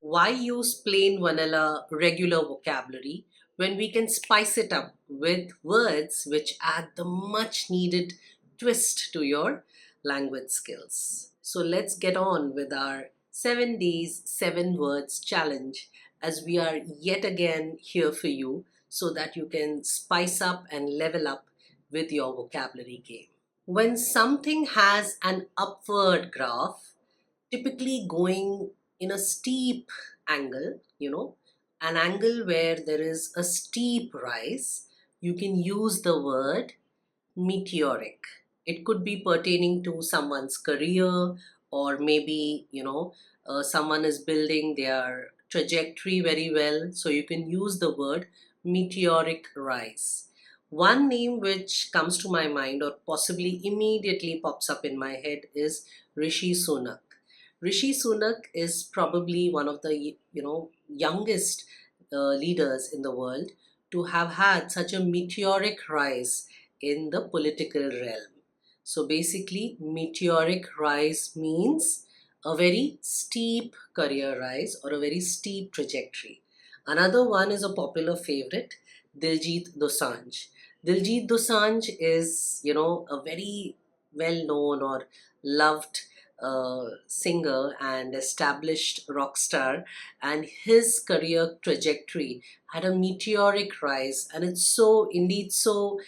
Why use plain vanilla regular vocabulary when we can spice it up with words which add the much needed twist to your language skills? So let's get on with our 7 days, 7 words challenge as we are yet again here for you so that you can spice up and level up with your vocabulary game. When something has an upward graph, typically going in a steep angle, an angle where there is a steep rise, you can use the word meteoric. It could be pertaining to someone's career, or maybe, someone is building their trajectory very well. So you can use the word meteoric rise. One name which comes to my mind or possibly immediately pops up in my head is Rishi Sunak. Rishi Sunak is probably one of the youngest leaders in the world to have had such a meteoric rise in the political realm. So basically, meteoric rise means a very steep career rise or a very steep trajectory. Another one is a popular favorite, Diljit Dosanjh. Diljit Dosanjh is, a very well known or loved singer and established rock star, and his career trajectory had a meteoric rise, and it's so indeed so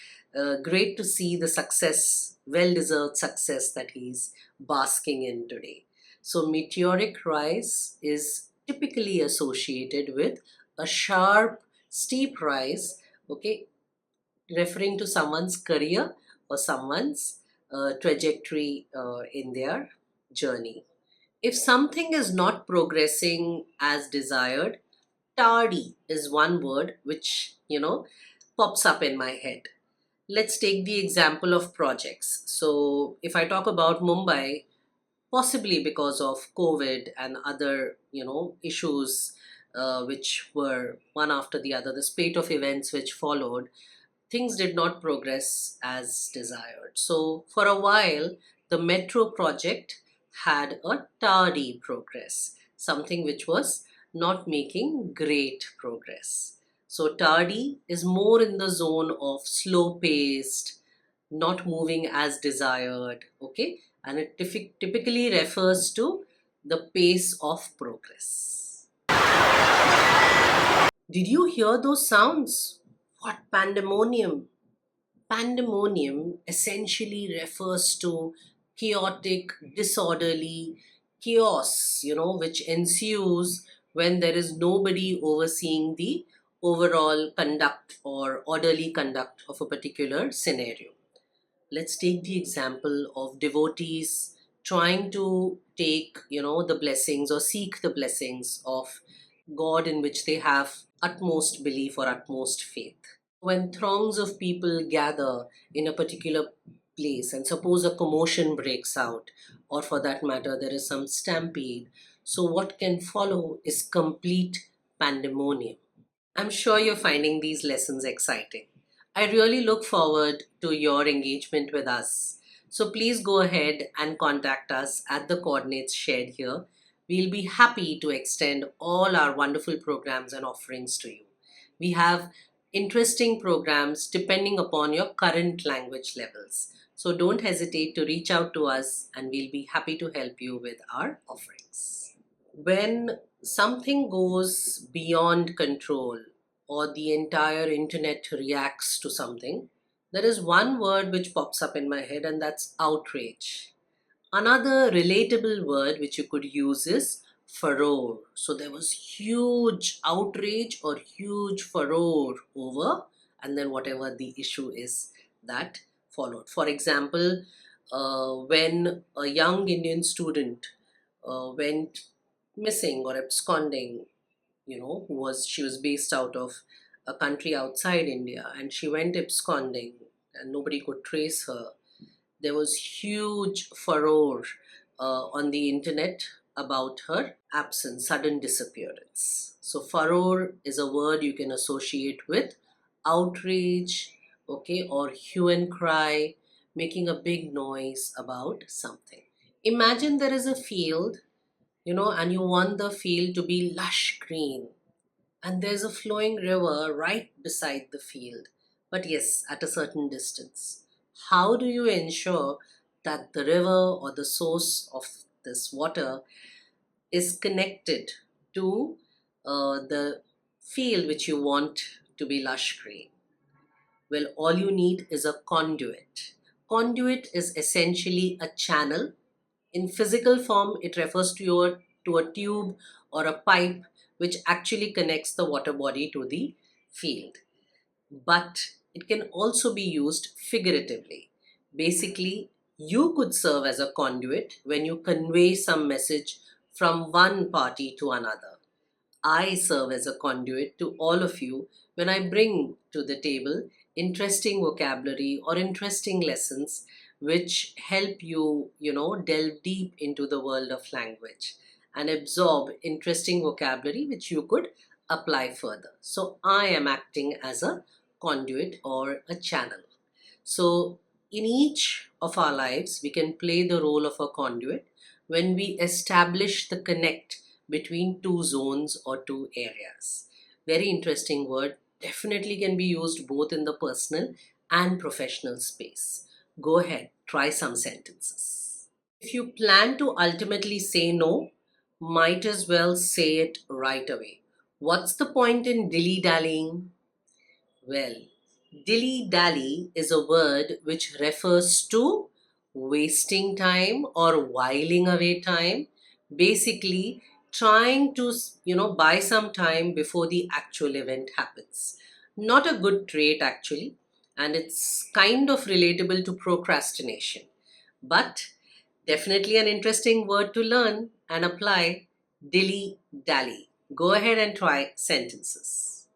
great to see the success, well deserved success that he's basking in today. So, meteoric rise is typically associated with a sharp, steep rise, okay, referring to someone's career or someone's trajectory in their journey. If something is not progressing as desired, tardy is one word which, pops up in my head. Let's take the example of projects. So, if I talk about Mumbai, possibly because of COVID and other, issues which were one after the other, the spate of events which followed, things did not progress as desired. So, for a while, the metro project had a tardy progress, something which was not making great progress. So, tardy is more in the zone of slow paced, not moving as desired, okay? And it typically refers to the pace of progress. Did you hear those sounds? What pandemonium! Pandemonium essentially refers to chaotic, disorderly chaos, which ensues when there is nobody overseeing the overall conduct or orderly conduct of a particular scenario. Let's take the example of devotees trying to take, the blessings or seek the blessings of God in which they have utmost belief or utmost faith. When throngs of people gather in a particular place and suppose a commotion breaks out, or for that matter there is some stampede, so what can follow is complete pandemonium. I'm sure you're finding these lessons exciting. I really look forward to your engagement with us. So please go ahead and contact us at the coordinates shared here. We'll be happy to extend all our wonderful programs and offerings to you. We have interesting programs depending upon your current language levels. So don't hesitate to reach out to us and we'll be happy to help you with our offerings. When something goes beyond control or the entire internet reacts to something, there is one word which pops up in my head, and that's outrage. Another relatable word which you could use is furore. So there was huge outrage or huge furore over, and then whatever the issue is that followed. For example, when a young Indian student went missing or absconding, who was she was based out of a country outside India, and she went absconding and nobody could trace her. There was huge furore on the internet about her absence, sudden disappearance. So, furore is a word you can associate with outrage, okay, or hue and cry, making a big noise about something. Imagine there is a field and you want the field to be lush green, and there's a flowing river right beside the field, but yes, at a certain distance. How do you ensure that the river or the source of this water is connected to the field which you want to be lush green? Well, all you need is a conduit. Conduit is essentially a channel. In physical form, it refers to a tube or a pipe which actually connects the water body to the field. But it can also be used figuratively. Basically, you could serve as a conduit when you convey some message from one party to another. I serve as a conduit to all of you when I bring to the table interesting vocabulary or interesting lessons which help you, delve deep into the world of language and absorb interesting vocabulary which you could apply further. So I am acting as a conduit or a channel. So, in each of our lives, we can play the role of a conduit when we establish the connect between two zones or two areas. Very interesting word. Definitely can be used both in the personal and professional space. Go ahead, try some sentences. If you plan to ultimately say no, might as well say it right away. What's the point in dilly dallying? Well, dilly dally is a word which refers to wasting time or whiling away time. Basically, trying to, buy some time before the actual event happens. Not a good trait, actually, and it's kind of relatable to procrastination. But definitely an interesting word to learn and apply, dilly dally. Go ahead and try sentences.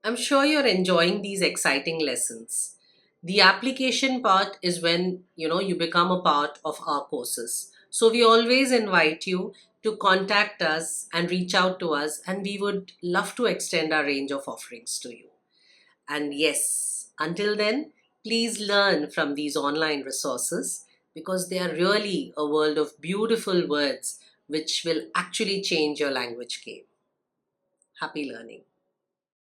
I'm sure you're enjoying these exciting lessons. The application part is when you become a part of our courses. So we always invite you to contact us and reach out to us, and we would love to extend our range of offerings to you. And yes, until then, please learn from these online resources because they are really a world of beautiful words which will actually change your language game. Happy learning.